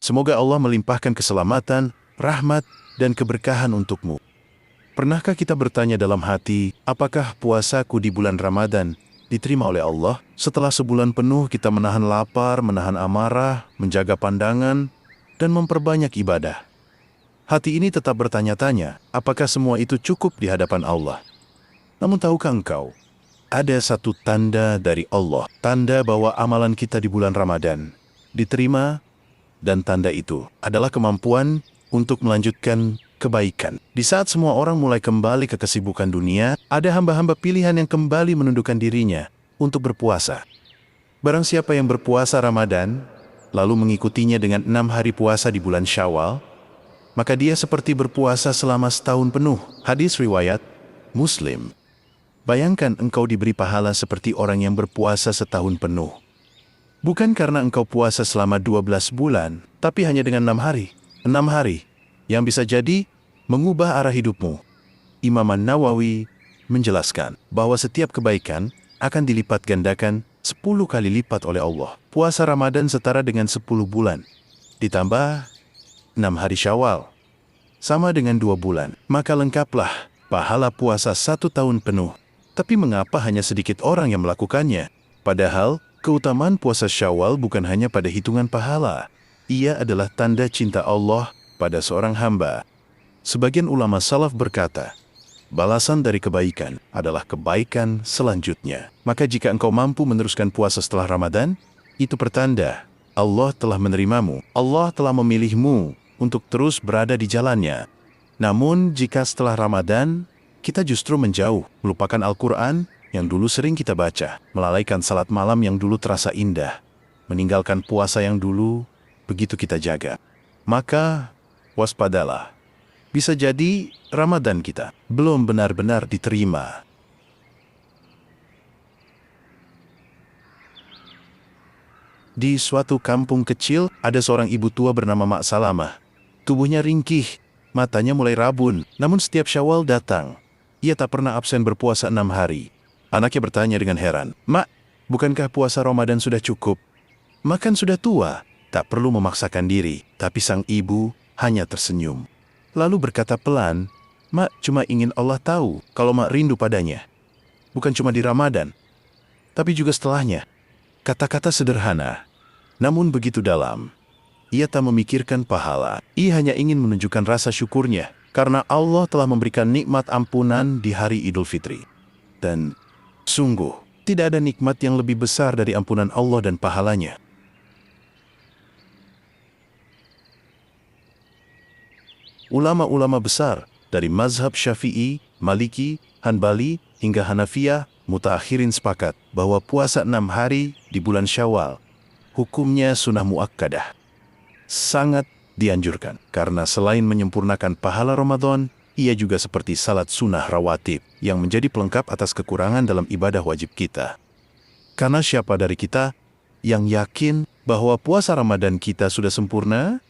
Semoga Allah melimpahkan keselamatan, rahmat, dan keberkahan untukmu. Pernahkah kita bertanya dalam hati, apakah puasaku di bulan Ramadan diterima oleh Allah? Setelah sebulan penuh kita menahan lapar, menahan amarah, menjaga pandangan, dan memperbanyak ibadah. Hati ini tetap bertanya-tanya, apakah semua itu cukup di hadapan Allah? Namun tahukah engkau, ada satu tanda dari Allah, tanda bahwa amalan kita di bulan Ramadan diterima, dan tanda itu adalah kemampuan untuk melanjutkan kebaikan. Di saat semua orang mulai kembali ke kesibukan dunia, ada hamba-hamba pilihan yang kembali menundukkan dirinya untuk berpuasa. Barang siapa yang berpuasa Ramadan, lalu mengikutinya dengan 6 hari puasa di bulan Syawal, maka dia seperti berpuasa selama setahun penuh. Hadis riwayat Muslim. Bayangkan engkau diberi pahala seperti orang yang berpuasa setahun penuh. Bukan karena engkau puasa selama 12 bulan, tapi hanya dengan 6 hari. 6 hari yang bisa jadi mengubah arah hidupmu. Imam An-Nawawi menjelaskan bahwa setiap kebaikan akan dilipat gandakan 10 kali lipat oleh Allah. Puasa Ramadan setara dengan 10 bulan. Ditambah 6 hari Syawal, sama dengan 2 bulan. Maka lengkaplah pahala puasa 1 tahun penuh. Tapi mengapa hanya sedikit orang yang melakukannya? Padahal, keutamaan puasa Syawal bukan hanya pada hitungan pahala. Ia adalah tanda cinta Allah pada seorang hamba. Sebagian ulama salaf berkata, balasan dari kebaikan adalah kebaikan selanjutnya. Maka jika engkau mampu meneruskan puasa setelah Ramadan, itu pertanda Allah telah menerimamu. Allah telah memilihmu untuk terus berada di jalannya. Namun, jika setelah Ramadan, kita justru menjauh, melupakan Al-Quran yang dulu sering kita baca, melalaikan salat malam yang dulu terasa indah, meninggalkan puasa yang dulu begitu kita jaga, maka waspadalah. Bisa jadi Ramadan kita belum benar-benar diterima. Di suatu kampung kecil, ada seorang ibu tua bernama Mak Salamah. Tubuhnya ringkih, matanya mulai rabun, namun setiap Syawal datang, ia tak pernah absen berpuasa 6 hari. Anaknya bertanya dengan heran, "Mak, bukankah puasa Ramadan sudah cukup? Makan sudah tua, tak perlu memaksakan diri." Tapi sang ibu hanya tersenyum. Lalu berkata pelan, "Mak, cuma ingin Allah tahu kalau Mak rindu padanya. Bukan cuma di Ramadan, tapi juga setelahnya." Kata-kata sederhana, namun begitu dalam. Ia tak memikirkan pahala. Ia hanya ingin menunjukkan rasa syukurnya karena Allah telah memberikan nikmat ampunan di hari Idul Fitri. Dan sungguh, tidak ada nikmat yang lebih besar dari ampunan Allah dan pahalanya. Ulama-ulama besar dari mazhab Syafi'i, Maliki, Hanbali, hingga Hanafiyah, mutaakhirin sepakat bahwa puasa 6 hari di bulan Syawal hukumnya sunnah muakkadah. Sangat dianjurkan, karena selain menyempurnakan pahala Ramadan, ia juga seperti salat sunnah rawatib yang menjadi pelengkap atas kekurangan dalam ibadah wajib kita. Karena siapa dari kita yang yakin bahwa puasa Ramadan kita sudah sempurna?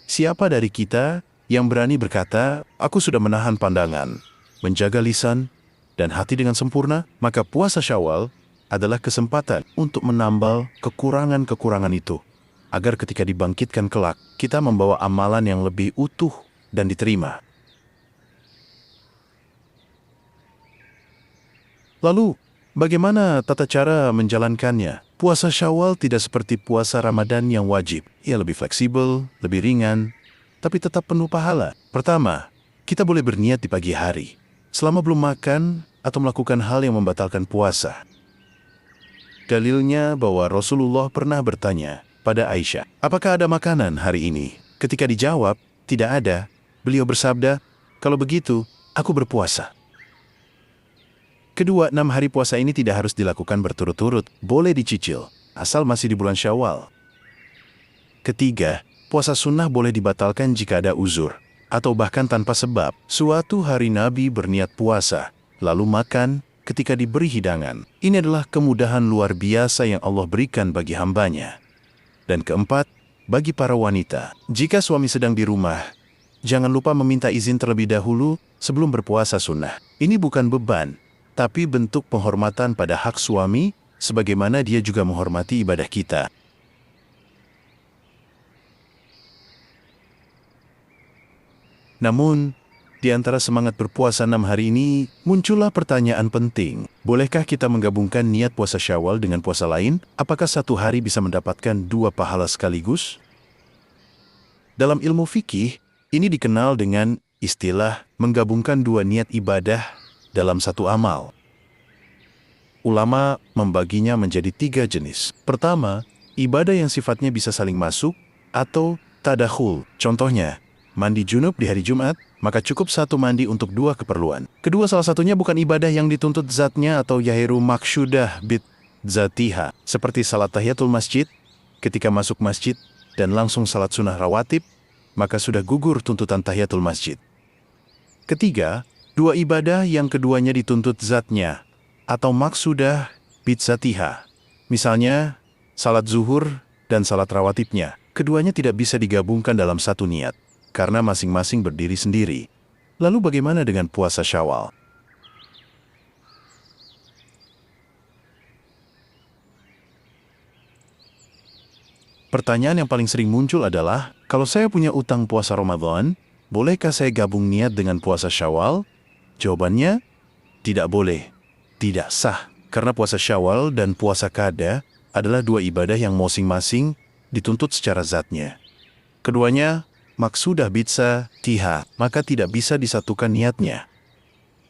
Siapa dari kita yang berani berkata, "Aku sudah menahan pandangan, menjaga lisan, dan hati dengan sempurna?" Maka puasa Syawal adalah kesempatan untuk menambal kekurangan-kekurangan itu, agar ketika dibangkitkan kelak, kita membawa amalan yang lebih utuh dan diterima. Lalu, bagaimana tata cara menjalankannya? Puasa Syawal tidak seperti puasa Ramadan yang wajib. Ia lebih fleksibel, lebih ringan, tapi tetap penuh pahala. Pertama, kita boleh berniat di pagi hari, selama belum makan atau melakukan hal yang membatalkan puasa. Dalilnya bahwa Rasulullah pernah bertanya pada Aisyah, "Apakah ada makanan hari ini?" Ketika dijawab, "Tidak ada," beliau bersabda, "Kalau begitu, aku berpuasa." Kedua, 6 hari puasa ini tidak harus dilakukan berturut-turut, boleh dicicil, asal masih di bulan Syawal. Ketiga, puasa sunnah boleh dibatalkan jika ada uzur, atau bahkan tanpa sebab. Suatu hari Nabi berniat puasa, lalu makan ketika diberi hidangan. Ini adalah kemudahan luar biasa yang Allah berikan bagi hambanya. Dan keempat, bagi para wanita, jika suami sedang di rumah, jangan lupa meminta izin terlebih dahulu sebelum berpuasa sunnah. Ini bukan beban, tapi bentuk penghormatan pada hak suami, sebagaimana dia juga menghormati ibadah kita. Namun, di antara semangat berpuasa 6 hari ini, muncullah pertanyaan penting. Bolehkah kita menggabungkan niat puasa Syawal dengan puasa lain? Apakah satu hari bisa mendapatkan 2 pahala sekaligus? Dalam ilmu fikih, ini dikenal dengan istilah menggabungkan 2 niat ibadah dalam satu amal. Ulama membaginya menjadi 3 jenis. Pertama, ibadah yang sifatnya bisa saling masuk atau tadakhul. Contohnya, mandi junub di hari Jumat, maka cukup 1 mandi untuk 2 keperluan. Kedua, salah satunya bukan ibadah yang dituntut zatnya atau yahiru maksyudah bid zatiha, seperti salat tahiyatul masjid, ketika masuk masjid dan langsung salat sunnah rawatib, maka sudah gugur tuntutan tahiyatul masjid. Ketiga, 2 ibadah yang keduanya dituntut zatnya, atau maksudah bid zatiha. Misalnya, salat zuhur dan salat rawatibnya. Keduanya tidak bisa digabungkan dalam satu niat, karena masing-masing berdiri sendiri. Lalu bagaimana dengan puasa Syawal? Pertanyaan yang paling sering muncul adalah, kalau saya punya utang puasa Ramadan, bolehkah saya gabung niat dengan puasa Syawal? Jawabannya, tidak boleh. Tidak sah, karena puasa Syawal dan puasa Qada adalah 2 ibadah yang masing-masing dituntut secara zatnya. Keduanya maksudah bitsa tiha, maka tidak bisa disatukan niatnya.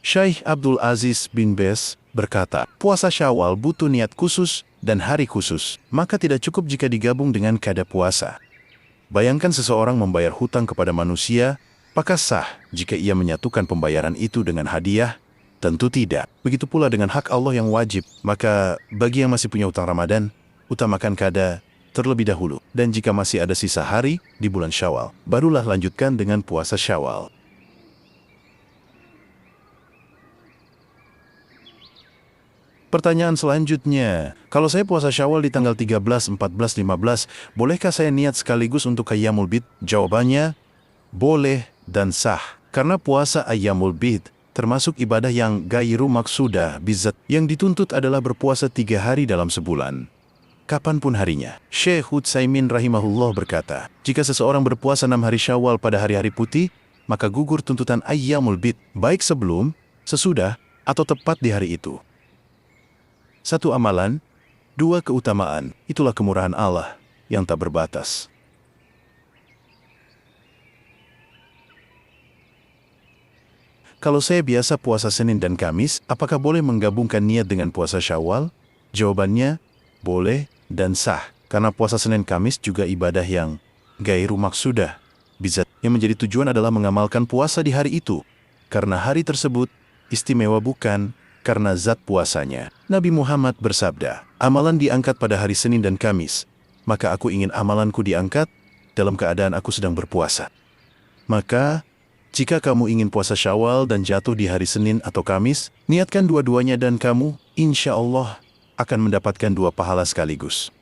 Syekh Abdul Aziz bin Baz berkata, puasa Syawal butuh niat khusus dan hari khusus, maka tidak cukup jika digabung dengan qada puasa. Bayangkan seseorang membayar hutang kepada manusia, apakah sah jika ia menyatukan pembayaran itu dengan hadiah? Tentu tidak. Begitu pula dengan hak Allah yang wajib, maka bagi yang masih punya hutang Ramadan, utamakan qada terlebih dahulu. Dan jika masih ada sisa hari di bulan Syawal, barulah lanjutkan dengan puasa Syawal. Pertanyaan selanjutnya, kalau saya puasa Syawal di tanggal 13, 14, 15, bolehkah saya niat sekaligus untuk Ayyamul Bid? Jawabannya, boleh dan sah. Karena puasa Ayyamul Bid termasuk ibadah yang gairu maksudah bizat, yang dituntut adalah berpuasa 3 hari dalam sebulan. Kapanpun harinya. Syekh Utsaimin rahimahullah berkata, jika seseorang berpuasa 6 hari Syawal pada hari-hari putih, maka gugur tuntutan Ayyamul Bid, baik sebelum, sesudah, atau tepat di hari itu. 1 amalan, 2 keutamaan, itulah kemurahan Allah yang tak berbatas. Kalau saya biasa puasa Senin dan Kamis, apakah boleh menggabungkan niat dengan puasa Syawal? Jawabannya, boleh dan sah, karena puasa Senin Kamis juga ibadah yang gairu maksudah bizat, yang menjadi tujuan adalah mengamalkan puasa di hari itu, karena hari tersebut istimewa bukan karena zat puasanya. Nabi Muhammad bersabda, amalan diangkat pada hari Senin dan Kamis, maka aku ingin amalanku diangkat dalam keadaan aku sedang berpuasa. Maka, jika kamu ingin puasa Syawal dan jatuh di hari Senin atau Kamis, niatkan dua-duanya dan kamu, insya Allah, akan mendapatkan 2 pahala sekaligus.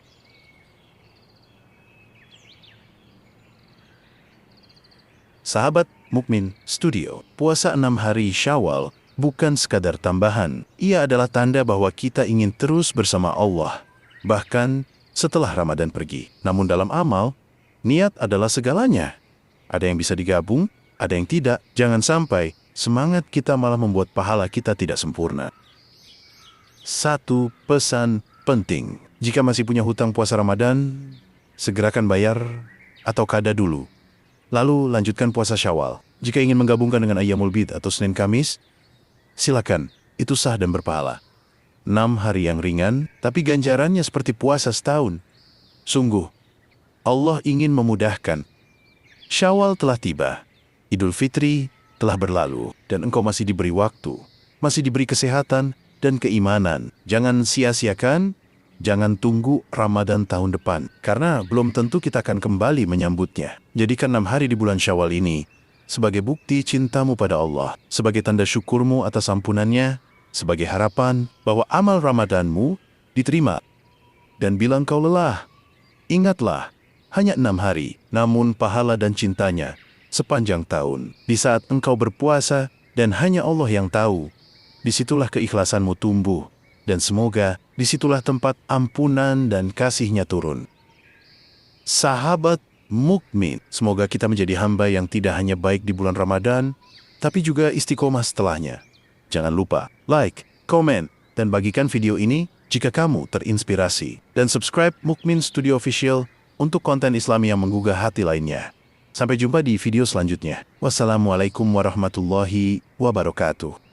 Sahabat Mukmin Studio, puasa 6 hari Syawal bukan sekadar tambahan. Ia adalah tanda bahwa kita ingin terus bersama Allah, bahkan setelah Ramadan pergi. Namun dalam amal, niat adalah segalanya. Ada yang bisa digabung, ada yang tidak. Jangan sampai semangat kita malah membuat pahala kita tidak sempurna. 1 pesan penting. Jika masih punya hutang puasa Ramadan, segerakan bayar atau qada dulu. Lalu lanjutkan puasa Syawal. Jika ingin menggabungkan dengan Ayyamul Bid atau Senin Kamis, silakan, itu sah dan berpahala. 6 hari yang ringan, tapi ganjarannya seperti puasa setahun. Sungguh, Allah ingin memudahkan. Syawal telah tiba, Idul Fitri telah berlalu, dan engkau masih diberi waktu, masih diberi kesehatan dan keimanan. Jangan sia-siakan, jangan tunggu Ramadan tahun depan, karena belum tentu kita akan kembali menyambutnya. Jadikan 6 hari di bulan Syawal ini sebagai bukti cintamu pada Allah, sebagai tanda syukurmu atas ampunannya, sebagai harapan bahwa amal Ramadanmu diterima. Dan bila engkau lelah, ingatlah, hanya 6 hari, namun pahala dan cintanya sepanjang tahun. Di saat engkau berpuasa dan hanya Allah yang tahu, disitulah keikhlasanmu tumbuh, dan semoga disitulah tempat ampunan dan kasih-Nya turun. Sahabat mukmin. Semoga kita menjadi hamba yang tidak hanya baik di bulan Ramadan, tapi juga istiqomah setelahnya. Jangan lupa like, komen, dan bagikan video ini jika kamu terinspirasi. Dan subscribe Mukmin Studio Official untuk konten Islami yang menggugah hati lainnya. Sampai jumpa di video selanjutnya. Wassalamualaikum warahmatullahi wabarakatuh.